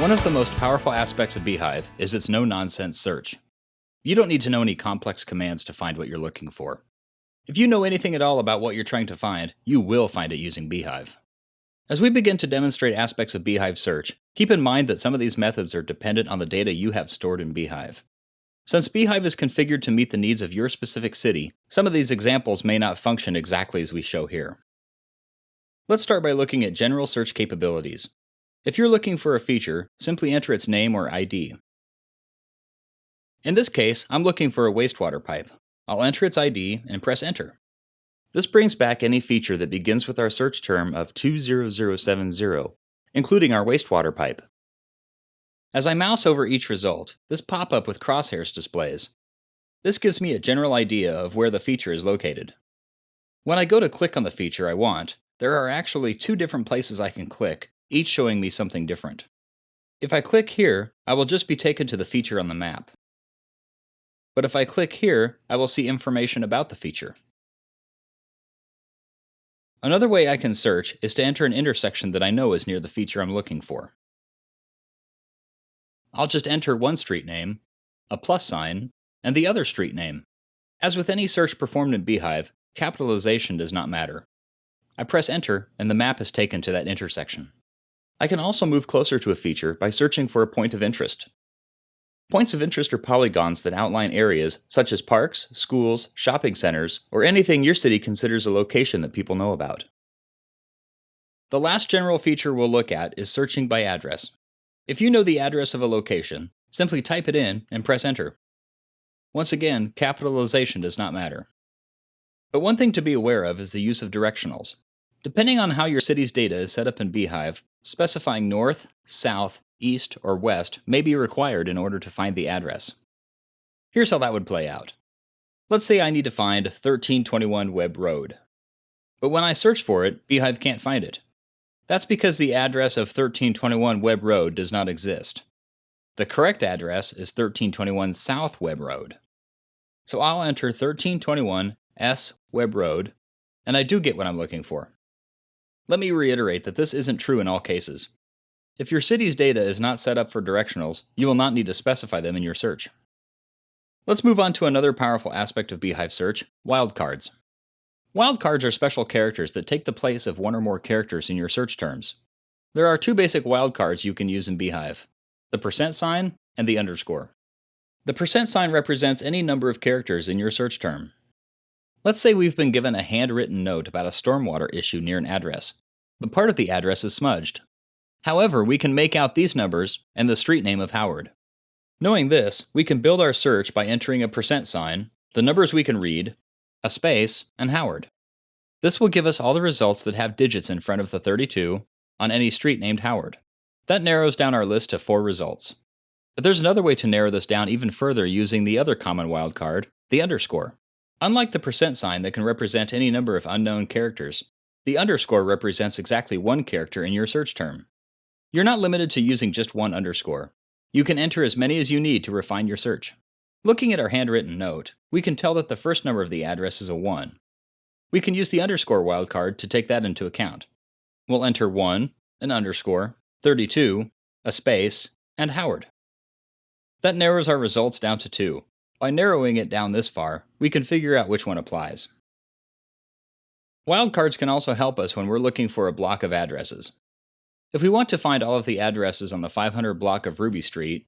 One of the most powerful aspects of Beehive is its no-nonsense search. You don't need to know any complex commands to find what you're looking for. If you know anything at all about what you're trying to find, you will find it using Beehive. As we begin to demonstrate aspects of Beehive search, keep in mind that some of these methods are dependent on the data you have stored in Beehive. Since Beehive is configured to meet the needs of your specific city, some of these examples may not function exactly as we show here. Let's start by looking at general search capabilities. If you're looking for a feature, simply enter its name or ID. In this case, I'm looking for a wastewater pipe. I'll enter its ID and press enter. This brings back any feature that begins with our search term of 20070, including our wastewater pipe. As I mouse over each result, this pop-up with crosshairs displays. This gives me a general idea of where the feature is located. When I go to click on the feature I want, there are actually two different places I can click, each showing me something different. If I click here, I will just be taken to the feature on the map. But if I click here, I will see information about the feature. Another way I can search is to enter an intersection that I know is near the feature I'm looking for. I'll just enter one street name, a plus sign, and the other street name. As with any search performed in Beehive, capitalization does not matter. I press enter, and the map is taken to that intersection. I can also move closer to a feature by searching for a point of interest. Points of interest are polygons that outline areas such as parks, schools, shopping centers, or anything your city considers a location that people know about. The last general feature we'll look at is searching by address. If you know the address of a location, simply type it in and press enter. Once again, capitalization does not matter. But one thing to be aware of is the use of directionals. Depending on how your city's data is set up in Beehive, specifying north, south, east, or west may be required in order to find the address. Here's how that would play out. Let's say I need to find 1321 Webb Road. But when I search for it, Beehive can't find it. That's because the address of 1321 Webb Road does not exist. The correct address is 1321 South Webb Road. So I'll enter 1321 S Webb Road, and I do get what I'm looking for. Let me reiterate that this isn't true in all cases. If your city's data is not set up for directionals, you will not need to specify them in your search. Let's move on to another powerful aspect of Beehive search, wildcards. Wildcards are special characters that take the place of one or more characters in your search terms. There are two basic wildcards you can use in Beehive, the % and the underscore. The % represents any number of characters in your search term. Let's say we've been given a handwritten note about a stormwater issue near an address, but part of the address is smudged. However, we can make out these numbers and the street name of Howard. Knowing this, we can build our search by entering a %, the numbers we can read, a space, and Howard. This will give us all the results that have digits in front of the 32 on any street named Howard. That narrows down our list to 4 results. But there's another way to narrow this down even further using the other common wildcard, the underscore. Unlike the % that can represent any number of unknown characters, the underscore represents exactly one character in your search term. You're not limited to using just one underscore. You can enter as many as you need to refine your search. Looking at our handwritten note, we can tell that the first number of the address is a 1. We can use the underscore wildcard to take that into account. We'll enter 1, an underscore, 32, a space, and Howard. That narrows our results down to 2. By narrowing it down this far, we can figure out which one applies. Wildcards can also help us when we're looking for a block of addresses. If we want to find all of the addresses on the 500 block of Ruby Street,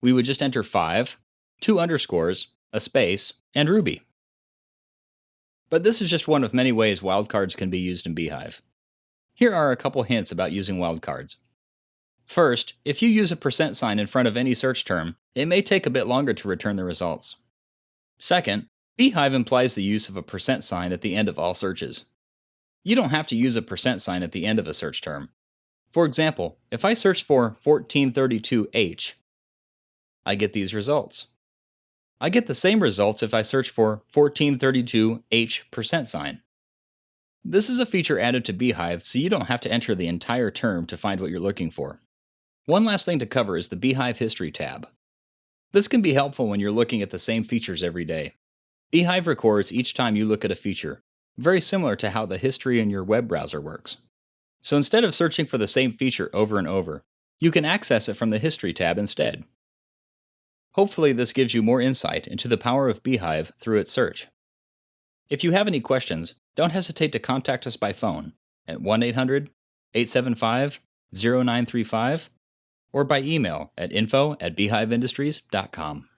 we would just enter 5, 2 underscores, a space, and Ruby. But this is just one of many ways wildcards can be used in Beehive. Here are a couple hints about using wildcards. First, if you use a % in front of any search term, it may take a bit longer to return the results. Second, Beehive implies the use of a % at the end of all searches. You don't have to use a % at the end of a search term. For example, if I search for 1432H, I get these results. I get the same results if I search for 1432H %. This is a feature added to Beehive so you don't have to enter the entire term to find what you're looking for. One last thing to cover is the Beehive History tab. This can be helpful when you're looking at the same features every day. Beehive records each time you look at a feature, very similar to how the history in your web browser works. So instead of searching for the same feature over and over, You can access it from the History tab instead. Hopefully, this gives you more insight into the power of Beehive through its search. If you have any questions, don't hesitate to contact us by phone at 1-800-875-0935 or by email at info@beehiveindustries.com.